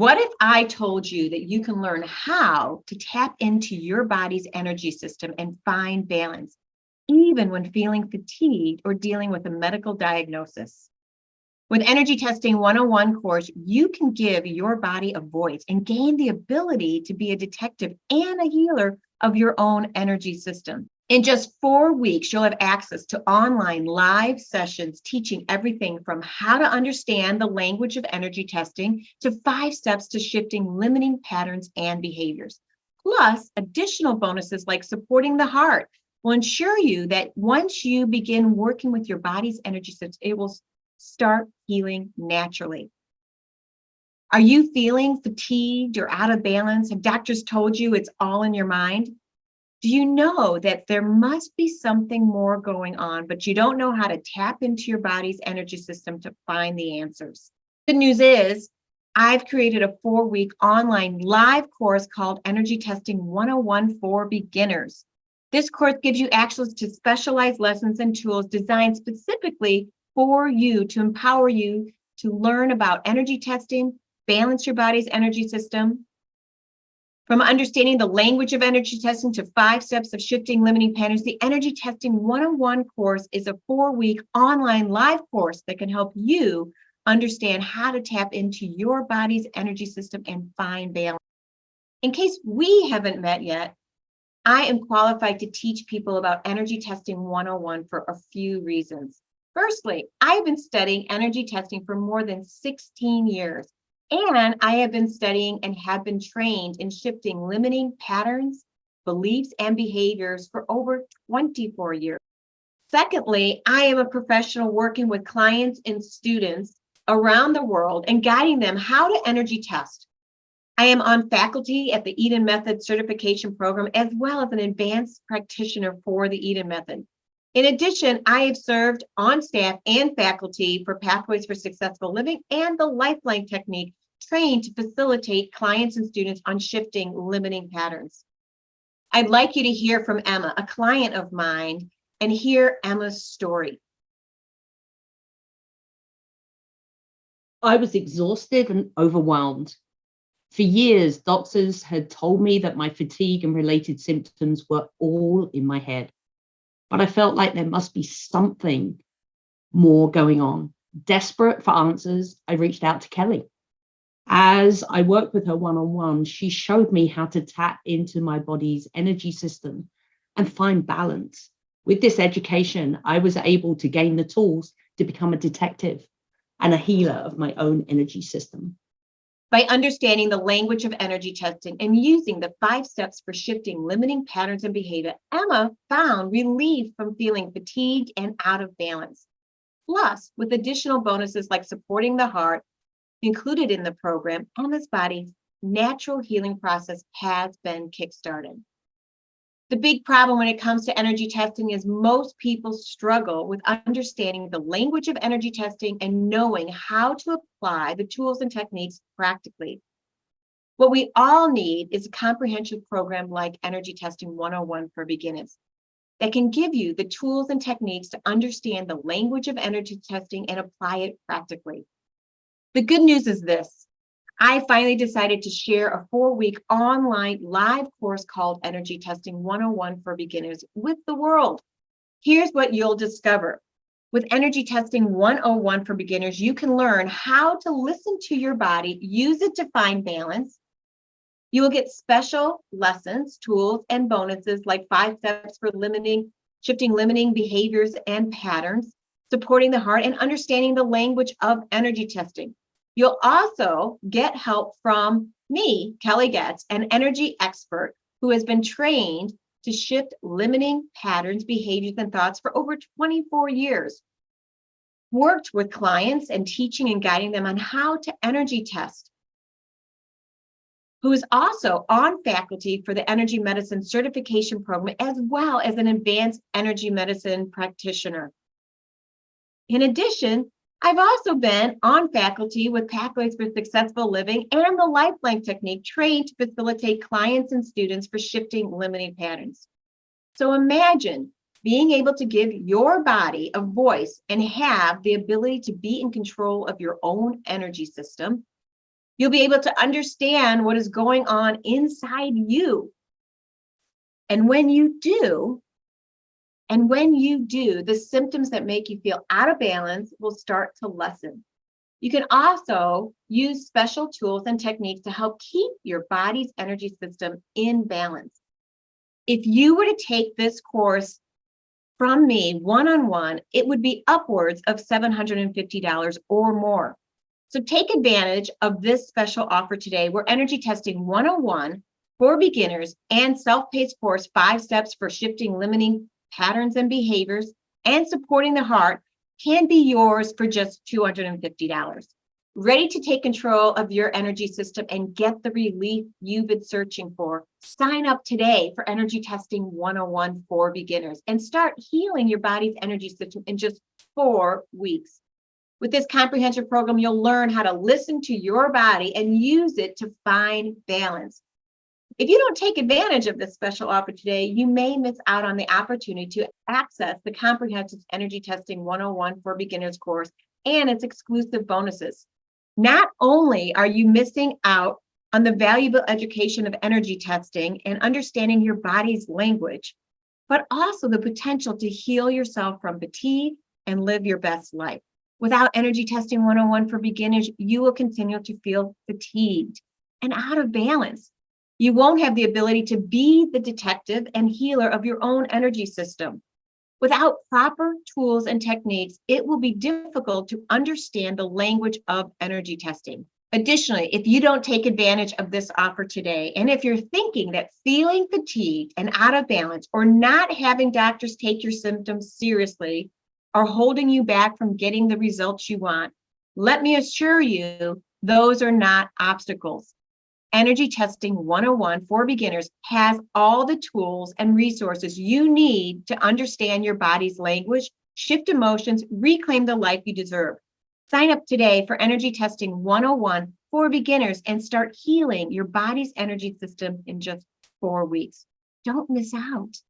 What if I told you that you can learn how to tap into your body's energy system and find balance, even when feeling fatigued or dealing with a medical diagnosis? With Energy Testing 101 course, you can give your body a voice and gain the ability to be a detective and a healer of your own energy system. In just 4 weeks, you'll have access to online live sessions teaching everything from how to understand the language of energy testing to 5 steps to shifting limiting patterns and behaviors. Plus, additional bonuses like supporting the heart will ensure you that once you begin working with your body's energy system, it will start healing naturally. Are you feeling fatigued or out of balance? Have doctors told you it's all in your mind? Do you know that there must be something more going on, but you don't know how to tap into your body's energy system to find the answers? Good news is, I've created a 4-week online live course called Energy Testing 101 for Beginners. This course gives you access to specialized lessons and tools designed specifically for you to empower you to learn about energy testing, balance your body's energy system. From understanding the language of energy testing to 5 steps of shifting limiting patterns, the Energy Testing 101 course is a 4-week online live course that can help you understand how to tap into your body's energy system and find balance. In case we haven't met yet, I am qualified to teach people about Energy Testing 101 for a few reasons. Firstly, I've been studying energy testing for more than 16 years. And I have been studying and have been trained in shifting limiting patterns, beliefs, and behaviors for over 24 years. Secondly, I am a professional working with clients and students around the world and guiding them how to energy test. I am on faculty at the Eden Method certification program, as well as an advanced practitioner for the Eden Method. In addition, I have served on staff and faculty for Pathways for Successful Living and the Lifeline Technique, trained to facilitate clients and students on shifting limiting patterns. I'd like you to hear from Emma, a client of mine, and hear Emma's story. I was exhausted and overwhelmed. For years, doctors had told me that my fatigue and related symptoms were all in my head. But I felt like there must be something more going on. Desperate for answers, I reached out to Kelly. As I worked with her one-on-one, she showed me how to tap into my body's energy system and find balance. With this education, I was able to gain the tools to become a detective and a healer of my own energy system. By understanding the language of energy testing and using the 5 steps for shifting limiting patterns and behavior, Emma found relief from feeling fatigued and out of balance. Plus, with additional bonuses like supporting the heart included in the program, Emma's body's natural healing process has been kickstarted. The big problem when it comes to energy testing is most people struggle with understanding the language of energy testing and knowing how to apply the tools and techniques practically. What we all need is a comprehensive program like Energy Testing 101 for Beginners that can give you the tools and techniques to understand the language of energy testing and apply it practically. The good news is this. I finally decided to share a 4-week online live course called Energy Testing 101 for Beginners with the world. Here's what you'll discover. With Energy Testing 101 for Beginners, you can learn how to listen to your body, use it to find balance. You will get special lessons, tools, and bonuses like 5 steps for shifting limiting behaviors and patterns, supporting the heart, and understanding the language of energy testing. You'll also get help from me, Kelly Getz, an energy expert who has been trained to shift limiting patterns, behaviors, and thoughts for over 24 years. Worked with clients and teaching and guiding them on how to energy test. Who is also on faculty for the Energy Medicine Certification Program, as well as an advanced energy medicine practitioner. In addition, I've also been on faculty with Pathways for Successful Living and the Lifeline Technique, trained to facilitate clients and students for shifting limiting patterns. So imagine being able to give your body a voice and have the ability to be in control of your own energy system. You'll be able to understand what is going on inside you. And when you do, the symptoms that make you feel out of balance will start to lessen. You can also use special tools and techniques to help keep your body's energy system in balance. If you were to take this course from me one-on-one, it would be upwards of $750 or more. So take advantage of this special offer today, where Energy Testing 101 for beginners and self-paced course, 5 steps for shifting limiting patterns and behaviors and supporting the heart, can be yours for just $250. Ready to take control of your energy system and get the relief you've been searching for? Sign up today for Energy Testing 101 for beginners and start healing your body's energy system in just 4 weeks. With this comprehensive program, you'll learn how to listen to your body and use it to find balance. If you don't take advantage of this special offer today, you may miss out on the opportunity to access the Comprehensive Energy Testing 101 for Beginners course and its exclusive bonuses. Not only are you missing out on the valuable education of energy testing and understanding your body's language, but also the potential to heal yourself from fatigue and live your best life. Without Energy Testing 101 for Beginners, you will continue to feel fatigued and out of balance. You won't have the ability to be the detective and healer of your own energy system. Without proper tools and techniques, it will be difficult to understand the language of energy testing. Additionally, if you don't take advantage of this offer today, and if you're thinking that feeling fatigued and out of balance or not having doctors take your symptoms seriously are holding you back from getting the results you want, let me assure you, those are not obstacles. Energy Testing 101 for Beginners has all the tools and resources you need to understand your body's language, shift emotions, reclaim the life you deserve. Sign up today for Energy Testing 101 for Beginners and start healing your body's energy system in just 4 weeks. Don't miss out.